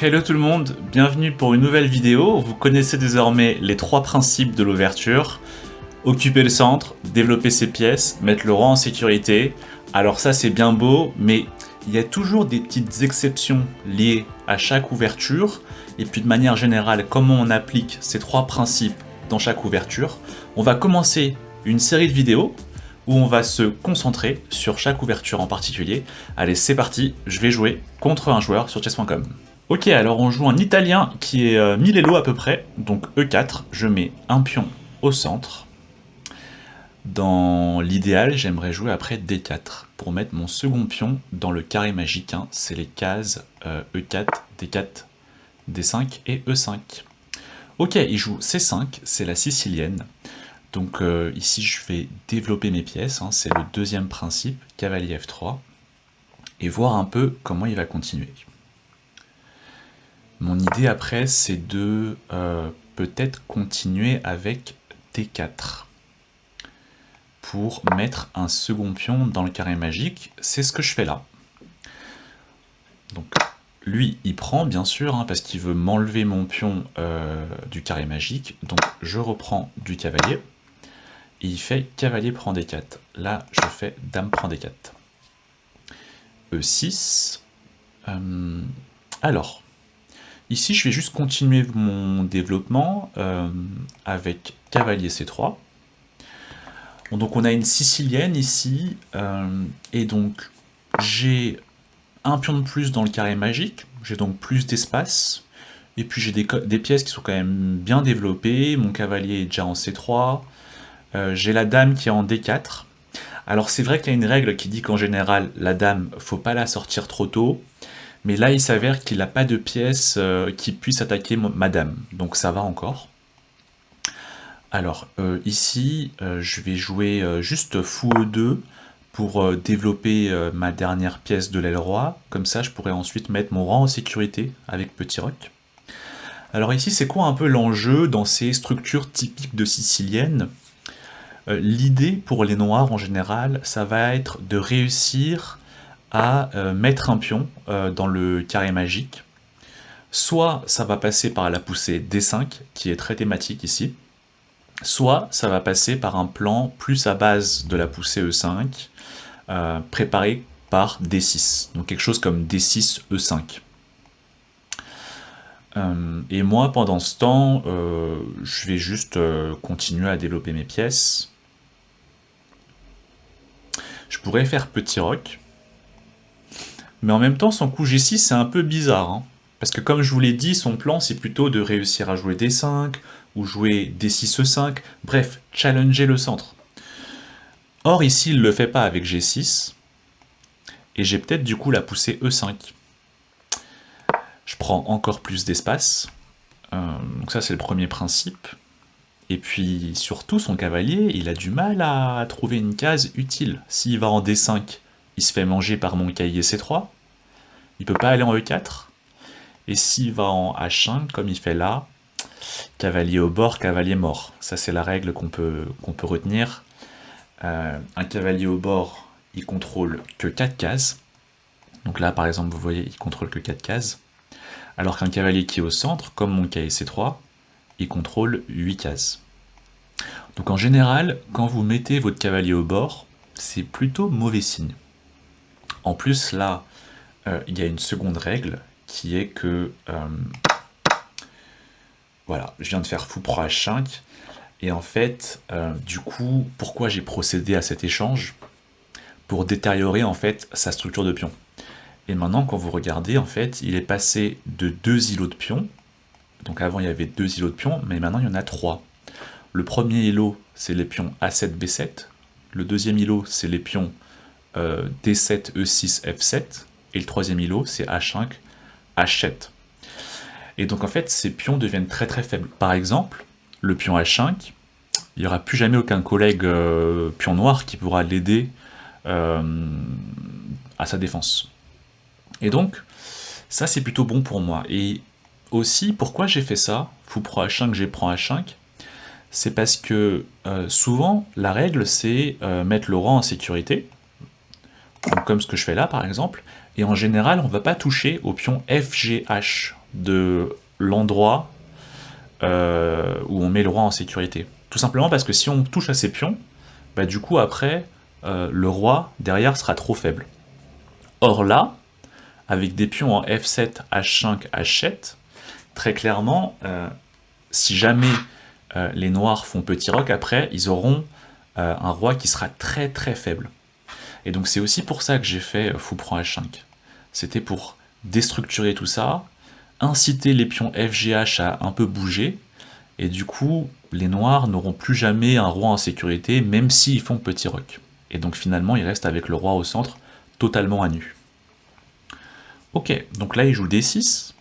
Hello tout le monde, bienvenue pour une nouvelle vidéo. Vous connaissez désormais les trois principes de l'ouverture. Occuper le centre, développer ses pièces, mettre le roi en sécurité. Alors ça c'est bien beau, mais il y a toujours des petites exceptions liées à chaque ouverture. Et puis de manière générale, comment on applique ces trois principes dans chaque ouverture. On va commencer une série de vidéos où on va se concentrer sur chaque ouverture en particulier. Allez, c'est parti, je vais jouer contre un joueur sur chess.com. Ok, alors on joue un italien qui est 1000 elo à peu près, donc E4, je mets un pion au centre. Dans l'idéal, j'aimerais jouer après D4 pour mettre mon second pion dans le carré magique, hein. C'est les cases E4, D4, D5 et E5. Ok, il joue C5, c'est la sicilienne. Donc ici je vais développer mes pièces, hein. C'est le deuxième principe, cavalier F3, et voir un peu comment il va continuer. Mon idée après, c'est de peut-être continuer avec D4 pour mettre un second pion dans le carré magique. C'est ce que je fais là. Donc lui, il prend bien sûr, hein, parce qu'il veut m'enlever mon pion du carré magique. Donc je reprends du cavalier. Et il fait cavalier prend D4. Là, je fais dame prend D4. E6. Alors... Ici, je vais juste continuer mon développement avec cavalier C3. Donc on a une sicilienne ici, et donc j'ai un pion de plus dans le carré magique, j'ai donc plus d'espace, et puis j'ai des pièces qui sont quand même bien développées, mon cavalier est déjà en C3, j'ai la dame qui est en D4. Alors c'est vrai qu'il y a une règle qui dit qu'en général, la dame, faut pas la sortir trop tôt, mais là, il s'avère qu'il n'a pas de pièce qui puisse attaquer ma dame, donc ça va encore. Alors, ici, je vais jouer juste fou E2 pour développer ma dernière pièce de l'aile roi. Comme ça, je pourrais ensuite mettre mon rang en sécurité avec petit roc. Alors ici, c'est quoi un peu l'enjeu dans ces structures typiques de sicilienne? L'idée pour les noirs, en général, ça va être de réussir à mettre un pion dans le carré magique. Soit ça va passer par la poussée D5, qui est très thématique ici, soit ça va passer par un plan plus à base de la poussée E5, préparé par D6, donc quelque chose comme D6, E5. Et moi, pendant ce temps, je vais juste continuer à développer mes pièces. Je pourrais faire petit roc, mais en même temps, son coup G6, c'est un peu bizarre, hein. Parce que comme je vous l'ai dit, son plan, c'est plutôt de réussir à jouer D5, ou jouer D6-E5, bref, challenger le centre. Or, ici, il ne le fait pas avec G6, et j'ai peut-être du coup la poussée E5. Je prends encore plus d'espace, donc ça c'est le premier principe. Et puis, surtout, son cavalier, il a du mal à trouver une case utile. S'il va en D5, il se fait manger par mon cahier C3, il peut pas aller en E4, et s'il va en H5, comme il fait là, cavalier au bord, cavalier mort. Ça c'est la règle qu'on peut retenir. Un cavalier au bord, il contrôle que 4 cases. Donc là par exemple, vous voyez, il contrôle que 4 cases. Alors qu'un cavalier qui est au centre, comme mon cahier C3, il contrôle 8 cases. Donc en général, quand vous mettez votre cavalier au bord, c'est plutôt mauvais signe. En plus, là, il y a une seconde règle qui est que... voilà, je viens de faire fou pro H5. Et en fait, du coup, pourquoi j'ai procédé à cet échange? Pour détériorer en fait sa structure de pion. Et maintenant, quand vous regardez, en fait, il est passé de 2 îlots de pions. Donc avant, il y avait 2 îlots de pions, mais maintenant, il y en a 3. Le premier îlot, c'est les pions A7, B7. Le deuxième îlot, c'est les pions D7, E6, F7. Et le troisième îlot, c'est H5, H7. Et donc, en fait, ces pions deviennent très très faibles. Par exemple, le pion H5, il n'y aura plus jamais aucun collègue pion noir qui pourra l'aider à sa défense. Et donc, ça c'est plutôt bon pour moi. Et aussi, pourquoi j'ai fait ça, fou pro H5, j'ai prends H5, c'est parce que souvent, la règle c'est mettre le rang en sécurité, donc, comme ce que je fais là par exemple, et en général, on ne va pas toucher au pion FGH. de l'endroit où on met le roi en sécurité. Tout simplement parce que si on touche à ces pions, bah du coup après, le roi derrière sera trop faible. Or là, avec des pions en F7, H5, H7, très clairement, si jamais les noirs font petit roc, après, ils auront un roi qui sera très très faible. Et donc c'est aussi pour ça que j'ai fait fou prend H5. C'était pour déstructurer tout ça, inciter les pions FGH à un peu bouger, et du coup, les noirs n'auront plus jamais un roi en sécurité, même s'ils font petit roc. Et donc finalement, ils restent avec le roi au centre, totalement à nu. Ok, donc là, il joue D6.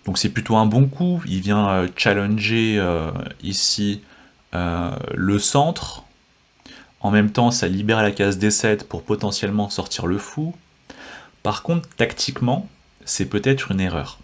Donc c'est plutôt un bon coup. Il vient challenger ici le centre. En même temps, ça libère la case D7 pour potentiellement sortir le fou. Par contre, tactiquement, c'est peut-être une erreur.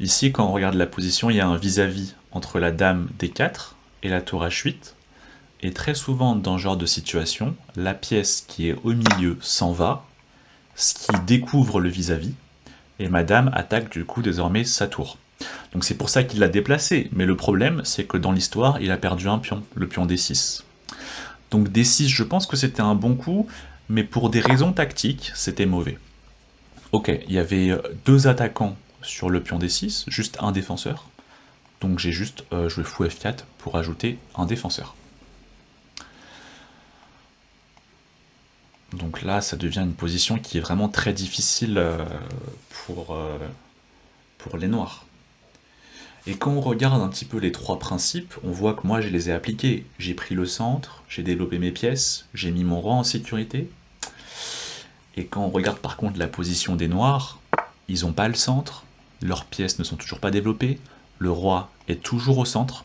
Ici, quand on regarde la position, il y a un vis-à-vis entre la dame D4 et la tour H8. Et très souvent, dans ce genre de situation, la pièce qui est au milieu s'en va, ce qui découvre le vis-à-vis, et madame attaque du coup désormais sa tour. Donc c'est pour ça qu'il l'a déplacé, mais le problème, c'est que dans l'histoire, il a perdu un pion, le pion D6. Donc D6, je pense que c'était un bon coup, mais pour des raisons tactiques, c'était mauvais. Ok, il y avait deux attaquants sur le pion D6, juste un défenseur. Donc j'ai juste joué fou F4 pour ajouter un défenseur. Donc là, ça devient une position qui est vraiment très difficile pour les noirs. Et quand on regarde un petit peu les trois principes, on voit que moi je les ai appliqués. J'ai pris le centre, j'ai développé mes pièces, j'ai mis mon roi en sécurité. Et quand on regarde par contre la position des noirs, ils n'ont pas le centre, leurs pièces ne sont toujours pas développées, le roi est toujours au centre,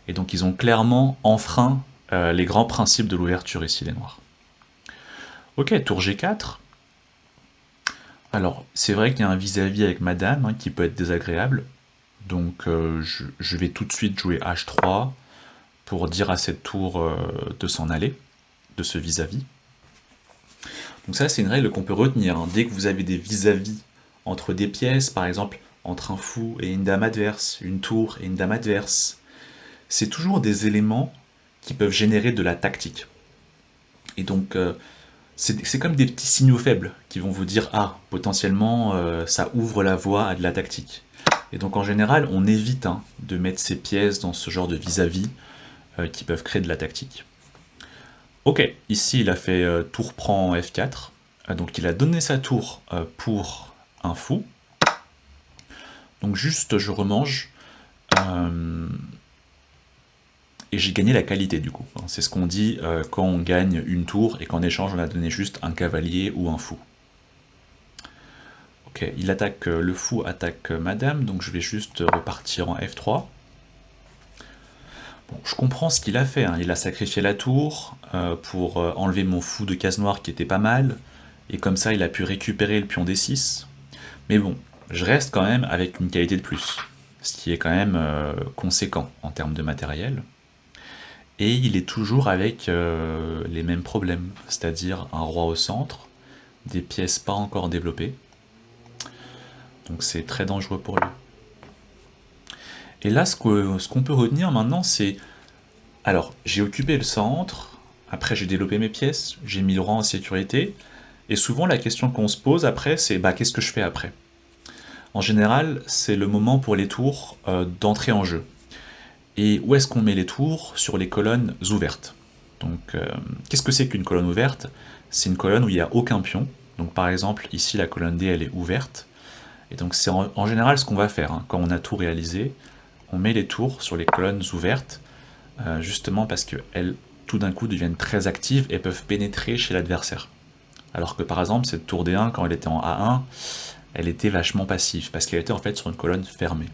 et donc ils ont clairement enfreint les grands principes de l'ouverture ici, les noirs. Ok, tour G4. Alors, c'est vrai qu'il y a un vis-à-vis avec madame qui peut être désagréable, donc je vais tout de suite jouer H3 pour dire à cette tour de s'en aller, de ce vis-à-vis. Donc ça, c'est une règle qu'on peut retenir. Dès que vous avez des vis-à-vis entre des pièces, par exemple entre un fou et une dame adverse, une tour et une dame adverse, c'est toujours des éléments qui peuvent générer de la tactique. Et donc, c'est comme des petits signaux faibles qui vont vous dire « Ah, potentiellement, ça ouvre la voie à de la tactique ». Et donc, en général, on évite de mettre ces pièces dans ce genre de vis-à-vis qui peuvent créer de la tactique. Ok, ici, il a fait tour prend F4. Donc, il a donné sa tour pour un fou. Donc, juste, je remange. Et j'ai gagné la qualité du coup. C'est ce qu'on dit quand on gagne une tour et qu'en échange on a donné juste un cavalier ou un fou. Ok, il attaque, le fou attaque madame, donc je vais juste repartir en F3. Bon, je comprends ce qu'il a fait, il a sacrifié la tour pour enlever mon fou de case noire qui était pas mal, et comme ça il a pu récupérer le pion D6. Mais bon, je reste quand même avec une qualité de plus, ce qui est quand même conséquent en termes de matériel. Et il est toujours avec les mêmes problèmes, c'est-à-dire un roi au centre, des pièces pas encore développées. Donc c'est très dangereux pour lui. Et là, ce qu'on peut retenir maintenant, c'est... Alors, j'ai occupé le centre, après j'ai développé mes pièces, j'ai mis le roi en sécurité, et souvent la question qu'on se pose après, c'est qu'est-ce que je fais après? En général, c'est le moment pour les tours d'entrer en jeu. Et où est-ce qu'on met les tours? Sur les colonnes ouvertes. Donc, qu'est-ce que c'est qu'une colonne ouverte? C'est une colonne où il n'y a aucun pion. Donc, par exemple, ici, la colonne D, elle est ouverte. Et donc, c'est en général ce qu'on va faire. Quand on a tout réalisé, on met les tours sur les colonnes ouvertes, justement parce qu'elles, tout d'un coup, deviennent très actives et peuvent pénétrer chez l'adversaire. Alors que, par exemple, cette tour D1, quand elle était en A1, elle était vachement passive, parce qu'elle était en fait sur une colonne fermée.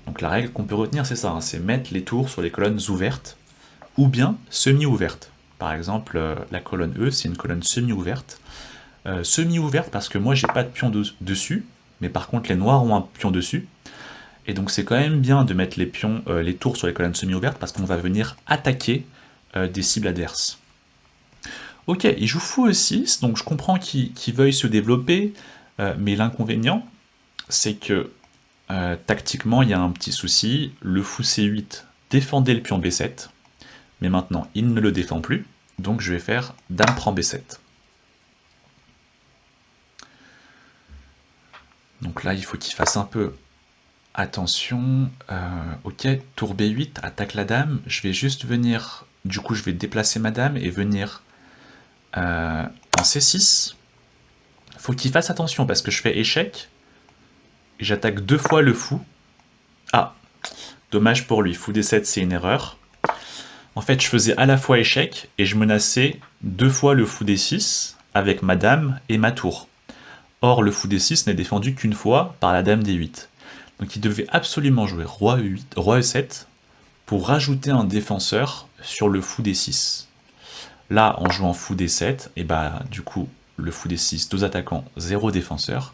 Donc la règle qu'on peut retenir, c'est ça, c'est mettre les tours sur les colonnes ouvertes, ou bien semi-ouvertes. Par exemple, la colonne E, c'est une colonne semi-ouverte. Semi-ouverte parce que moi, j'ai pas de pion dessus, mais par contre, les noirs ont un pion dessus. Et donc c'est quand même bien de mettre les tours sur les colonnes semi-ouvertes, parce qu'on va venir attaquer des cibles adverses. Ok, il joue fou E6, donc je comprends qu'il veuille se développer, mais l'inconvénient, c'est que tactiquement, il y a un petit souci. Le fou C8 défendait le pion B7, mais maintenant, il ne le défend plus. Donc, je vais faire dame prend B7. Donc là, il faut qu'il fasse un peu attention. Ok, tour B8, attaque la dame. Je vais juste venir... Du coup, je vais déplacer ma dame et venir en C6. Faut qu'il fasse attention parce que je fais échec. Et j'attaque 2 fois le fou. Ah, dommage pour lui. Fou D7, c'est une erreur. En fait, je faisais à la fois échec et je menaçais 2 fois le fou D6 avec ma dame et ma tour. Or, le fou D6 n'est défendu qu'une fois par la dame D8. Donc il devait absolument jouer roi E8, roi E7 pour rajouter un défenseur sur le fou D6. Là, en jouant fou D7, et bah du coup, le fou D6, 2 attaquants, 0 défenseur.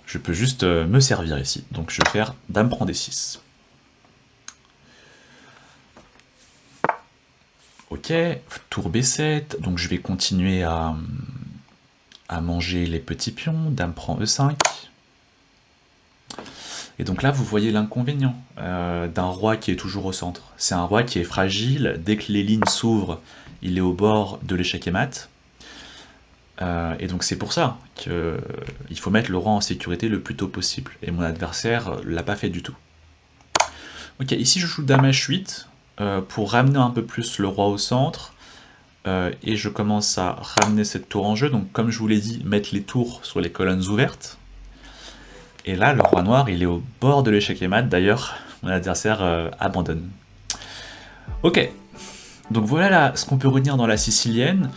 Je peux juste me servir ici. Donc je vais faire dame prend D6. Ok, tour B7, donc je vais continuer à manger les petits pions, dame prend E5. Et donc là, vous voyez l'inconvénient d'un roi qui est toujours au centre. C'est un roi qui est fragile, dès que les lignes s'ouvrent, il est au bord de l'échec et mat. Et donc c'est pour ça qu'il faut mettre le roi en sécurité le plus tôt possible. Et mon adversaire l'a pas fait du tout. Ok, ici je joue dame H8 pour ramener un peu plus le roi au centre. Et je commence à ramener cette tour en jeu. Donc comme je vous l'ai dit, mettre les tours sur les colonnes ouvertes. Et là, le roi noir, il est au bord de l'échec et mat. D'ailleurs, mon adversaire abandonne. Ok, donc voilà là, ce qu'on peut retenir dans la sicilienne.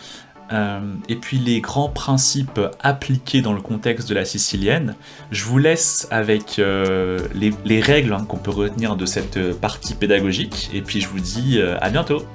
Et puis les grands principes appliqués dans le contexte de la sicilienne. Je vous laisse avec les règles qu'on peut retenir de cette partie pédagogique. Et puis je vous dis à bientôt.